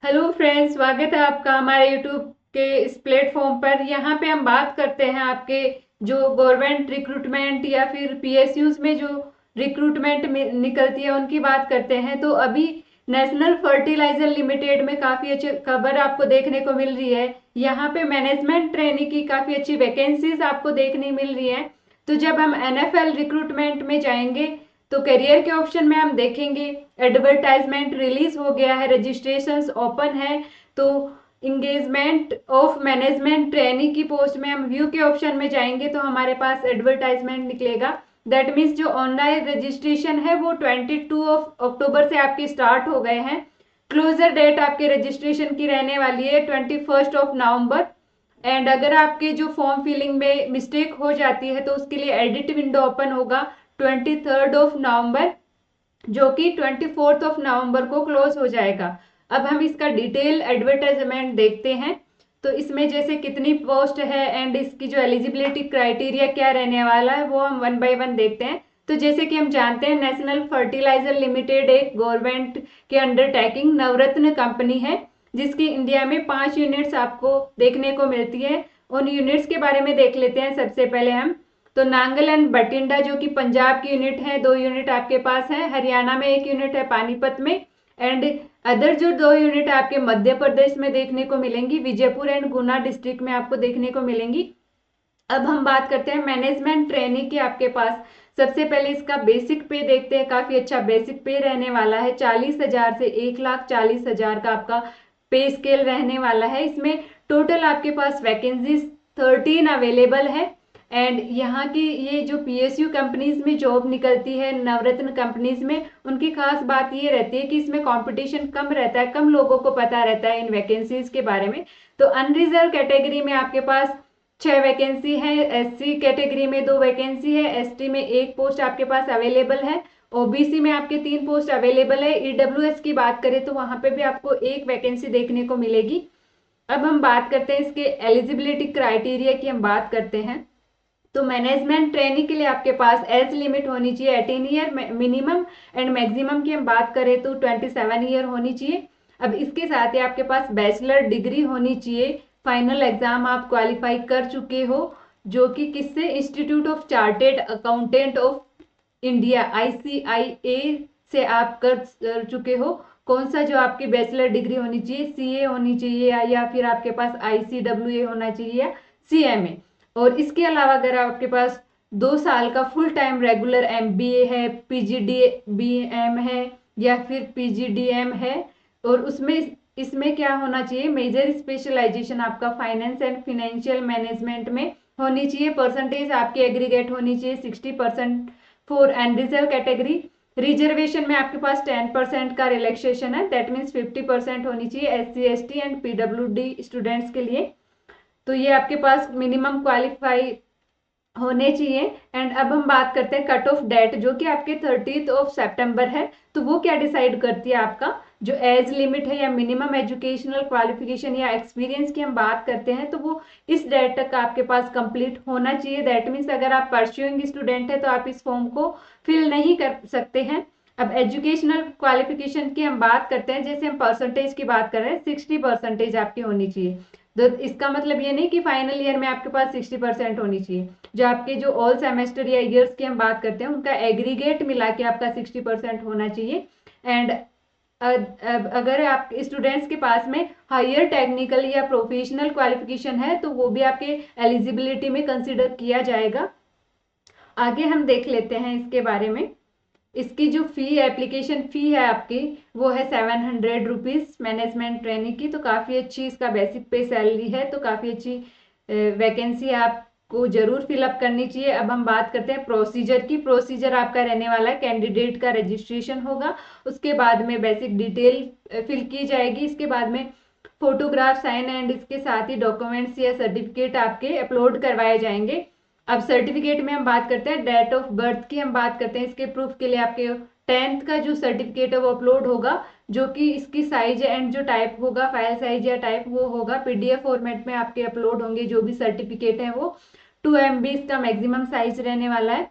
Hello friends, स्वागत है आपका हमारे यूट्यूब के इस प्लेटफॉर्म पर। यहाँ पे हम बात करते हैं आपके जो गवर्नमेंट रिक्रूटमेंट या फिर पीएसयूज में जो रिक्रूटमेंट निकलती है उनकी बात करते हैं। तो अभी नेशनल फर्टिलाइजर लिमिटेड में काफ़ी अच्छी खबर आपको देखने को मिल रही है। यहाँ पे मैनेजमेंट ट्रेनिंग की काफ़ी अच्छी वैकेंसीज आपको देखने मिल रही है। तो जब हम एनएफएल रिक्रूटमेंट में जाएंगे तो करियर के ऑप्शन में हम देखेंगे एडवर्टाइजमेंट रिलीज हो गया है, रजिस्ट्रेशंस ओपन है। तो इंगेजमेंट ऑफ मैनेजमेंट ट्रेनी की पोस्ट में हम व्यू के ऑप्शन में जाएंगे तो हमारे पास एडवर्टाइजमेंट निकलेगा। दैट मीन्स जो ऑनलाइन रजिस्ट्रेशन है वो 22 अक्टूबर से आपके स्टार्ट हो गए हैं। क्लोजर डेट आपके रजिस्ट्रेशन की रहने वाली है 21 नवंबर। एंड अगर आपके जो फॉर्म फिलिंग में मिस्टेक हो जाती है तो उसके लिए एडिट विंडो ओपन होगा 23 नवंबर, जो कि 24 नवंबर को क्लोज हो जाएगा। अब हम इसका डिटेल एडवर्टाइजमेंट देखते हैं। तो इसमें जैसे कितनी पोस्ट है एंड इसकी जो एलिजिबिलिटी क्राइटेरिया क्या रहने वाला है वो हम वन बाय वन देखते हैं। तो जैसे कि हम जानते हैं नेशनल फर्टिलाइजर लिमिटेड एक गवर्नमेंट के अंडरटेकिंग नवरत्न कंपनी है जिसकी इंडिया में 5 यूनिट्स आपको देखने को मिलती है। उन यूनिट्स के बारे में देख लेते हैं सबसे पहले हम। तो नांगल एंड बठिंडा जो कि पंजाब की यूनिट है, 2 यूनिट आपके पास है। हरियाणा में 1 यूनिट है पानीपत में। एंड अदर जो 2 यूनिट आपके मध्य प्रदेश में देखने को मिलेंगी, विजयपुर एंड गुना डिस्ट्रिक्ट में आपको देखने को मिलेंगी। अब हम बात करते हैं मैनेजमेंट ट्रेनिंग की आपके पास। सबसे पहले इसका बेसिक पे देखते हैं। काफी अच्छा बेसिक पे रहने वाला है, 40,000 से 1,40,000 का आपका पे स्केल रहने वाला है। इसमें टोटल आपके पास वैकेंसीज 13 अवेलेबल है। एंड यहाँ की ये जो पीएसयू कंपनीज में जॉब निकलती है नवरत्न कंपनीज में, उनकी खास बात ये रहती है कि इसमें कंपटीशन कम रहता है, कम लोगों को पता रहता है इन वैकेंसीज के बारे में। तो अनरिजर्व कैटेगरी में आपके पास 6 वैकेंसी है, एससी कैटेगरी में 2 वैकेंसी है, एसटी में 1 पोस्ट आपके पास अवेलेबल है, ओबीसी में आपके 3 पोस्ट अवेलेबल है। ईडब्ल्यूएस की बात करें तो वहां पे भी आपको 1 वैकेंसी देखने को मिलेगी। अब हम बात करते हैं इसके एलिजिबिलिटी क्राइटेरिया की हम बात करते हैं। तो मैनेजमेंट ट्रेनिंग के लिए आपके पास एज लिमिट होनी चाहिए 18 ईयर मिनिमम, एंड मैक्सिमम की हम बात करें तो 27 ईयर होनी चाहिए। अब इसके साथ ही आपके पास बैचलर डिग्री होनी चाहिए, फाइनल एग्जाम आप क्वालिफाई कर चुके हो, जो कि किससे, institute of chartered accountant of India ICIA से आप कर चुके हो। कौन सा जो आपकी बैचलर डिग्री होनी चाहिए, सीए होनी चाहिए या फिर आपके पास ICWA होना चाहिए या CMA। और इसके अलावा अगर आपके पास 2 साल का फुल टाइम रेगुलर MBA है, PGDBM है या फिर PGDM है, और उसमें इसमें क्या होना चाहिए, मेजर स्पेशलाइजेशन आपका फाइनेंस एंड फिनेंशियल मैनेजमेंट में होनी चाहिए। परसेंटेज आपकी एग्रीगेट होनी चाहिए 60% फॉर अनरिजर्व कैटेगरी। रिजर्वेशन में आपके पास 10% का रिलैक्सेशन है, दैट मीन्स 50% होनी चाहिए SC ST and PWD students के लिए। तो ये आपके पास मिनिमम क्वालिफाई होने चाहिए। एंड अब हम बात करते हैं कट ऑफ डेट, जो कि आपके 30 सितंबर है। तो वो क्या डिसाइड करती है, आपका जो एज लिमिट है या मिनिमम एजुकेशनल क्वालिफिकेशन या एक्सपीरियंस की हम बात करते हैं तो वो इस डेट तक आपके पास कंप्लीट होना चाहिए। दैट मीन्स अगर आप परस्यूइंग स्टूडेंट है तो आप इस फॉर्म को फिल नहीं कर सकते हैं। अब एजुकेशनल क्वालिफिकेशन की हम बात करते हैं, जैसे हम परसेंटेज की बात कर रहे हैं, 60% आपकी होनी चाहिए। तो इसका मतलब ये नहीं कि फाइनल ईयर में आपके पास 60% होनी चाहिए। जो आपके जो ऑल सेमेस्टर या ईयर्स की हम बात करते हैं उनका एग्रीगेट मिला के आपका 60% होना चाहिए। एंड अगर आप स्टूडेंट्स के पास में हायर टेक्निकल या प्रोफेशनल क्वालिफिकेशन है तो वो भी आपके एलिजिबिलिटी में कंसिडर किया जाएगा। आगे हम देख लेते हैं इसके बारे में। इसकी जो फी एप्लीकेशन फी है आपकी वो है 700 रुपीज़ मैनेजमेंट ट्रेनिंग की। तो काफ़ी अच्छी इसका बेसिक पे सैलरी है, तो काफ़ी अच्छी वैकेंसी आपको जरूर फिलअप करनी चाहिए। अब हम बात करते हैं प्रोसीजर की। प्रोसीजर आपका रहने वाला है, कैंडिडेट का रजिस्ट्रेशन होगा, उसके बाद में बेसिक डिटेल फिल की जाएगी, इसके बाद में फोटोग्राफ साइन एंड इसके साथ ही डॉक्यूमेंट्स या सर्टिफिकेट आपके अपलोड करवाए जाएंगे। अब सर्टिफिकेट में हम बात करते हैं डेट ऑफ बर्थ की हम बात करते हैं। इसके प्रूफ के लिए आपके 10th का जो सर्टिफिकेट है वो अपलोड होगा, जो कि इसकी साइज एंड जो टाइप होगा, फाइल साइज या टाइप वो होगा PDF फॉर्मेट में आपके अपलोड होंगे। जो भी सर्टिफिकेट है वो 2 MB इसका मैक्सिमम साइज रहने वाला है।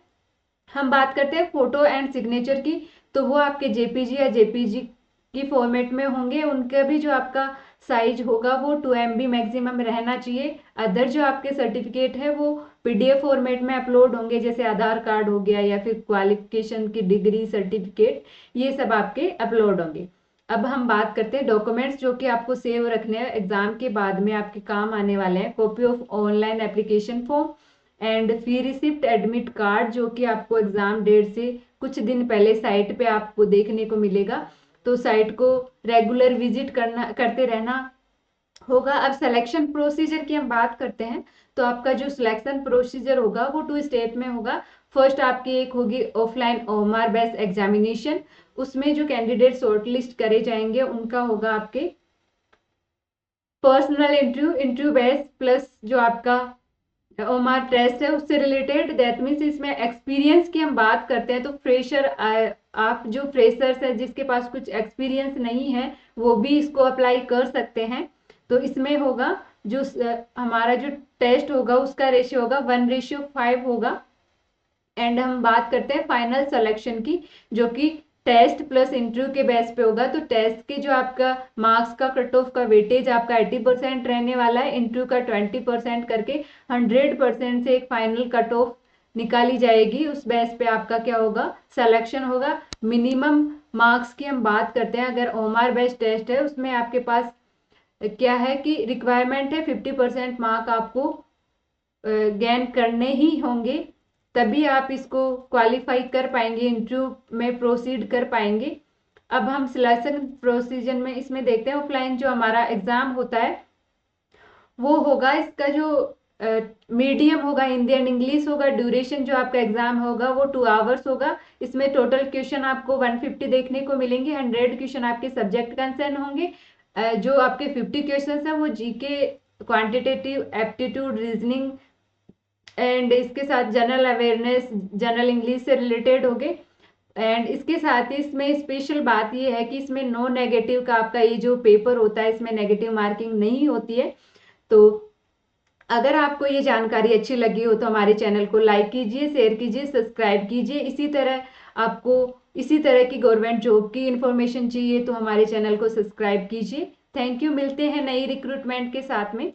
हम बात करते हैं फोटो एंड सिग्नेचर की, तो वो आपके JPG या JPG की फॉर्मेट में होंगे, उनका भी जो आपका साइज होगा वो 2 MB मैक्सिमम रहना चाहिए। अदर जो आपके सर्टिफिकेट है वो PDF फॉर्मेट में अपलोड होंगे, जैसे आधार कार्ड हो गया या फिर क्वालिफिकेशन की डिग्री सर्टिफिकेट, ये सब आपके अपलोड होंगे। अब हम बात करते हैं डॉक्यूमेंट्स जो कि आपको सेव रखने हैं, एग्जाम के बाद में आपके काम आने वाले हैं। Copy of online application form and fee receipt admit card, जो कि आपको एग्जाम डेट से कुछ दिन पहले साइट पे आपको देखने को मिलेगा, तो साइट को रेगुलर विजिट करते रहना होगा। अब सिलेक्शन प्रोसीजर की हम बात करते हैं, तो आपका जो सिलेक्शन प्रोसीजर होगा वो 2 स्टेप में होगा। फर्स्ट आपकी एक होगी ऑफलाइन OMR बेस्ड एग्जामिनेशन, उसमें जो कैंडिडेट शॉर्टलिस्ट करे जाएंगे उनका होगा आपके पर्सनल इंटरव्यू बेस्ड प्लस जो आपका OMR टेस्ट है उससे रिलेटेड। दैट मीन्स इसमें एक्सपीरियंस की हम बात करते हैं तो फ्रेशर, आप जो फ्रेशर्स है जिसके पास कुछ एक्सपीरियंस नहीं है वो भी इसको अप्लाई कर सकते हैं। तो इसमें होगा जो हमारा जो टेस्ट होगा उसका रेशियो होगा 1:5 होगा। एंड हम बात करते हैं फाइनल सिलेक्शन की, जो कि टेस्ट प्लस इंटरव्यू के बेस पे होगा। तो टेस्ट के जो आपका मार्क्स का कट ऑफ का वेटेज आपका 80% रहने वाला है, इंटरव्यू का 20% करके 100% से एक फाइनल कट ऑफ निकाली जाएगी। उस बेस पे आपका क्या होगा, सिलेक्शन होगा। मिनिमम मार्क्स की हम बात करते हैं, अगर OMR बेस्ड टेस्ट है उसमें आपके पास क्या है कि रिक्वायरमेंट है 50% मार्क आपको गेन करने ही होंगे, तभी आप इसको क्वालिफाई कर पाएंगे, इंटरव्यू में प्रोसीड कर पाएंगे। अब हम सिलेक्शन प्रोसीजर में इसमें देखते हैं, ऑफलाइन जो हमारा एग्जाम होता है वो होगा, इसका जो मीडियम होगा हिंदी एंड इंग्लिश होगा। ड्यूरेशन जो आपका एग्जाम होगा वो 2 आवर्स होगा। इसमें टोटल क्वेश्चन आपको 150 देखने को मिलेंगे। 100 क्वेश्चन आपके सब्जेक्ट कंसर्न होंगे। जो आपके 50 क्वेश्चन है वो GK, quantitative aptitude, reasoning and इसके साथ जनरल अवेयरनेस, जनरल इंग्लिश से रिलेटेड होंगे। एंड इसके साथ ही इसमें स्पेशल बात ये है कि इसमें नो नेगेटिव का आपका ये जो पेपर होता है इसमें नेगेटिव मार्किंग नहीं होती है। तो अगर आपको ये जानकारी अच्छी लगी हो तो हमारे चैनल को लाइक कीजिए, शेयर कीजिए, सब्सक्राइब कीजिए। इसी तरह आपको इसी तरह की गवर्नमेंट जॉब की इंफॉर्मेशन चाहिए तो हमारे चैनल को सब्सक्राइब कीजिए। थैंक यू, मिलते हैं नई रिक्रूटमेंट के साथ में।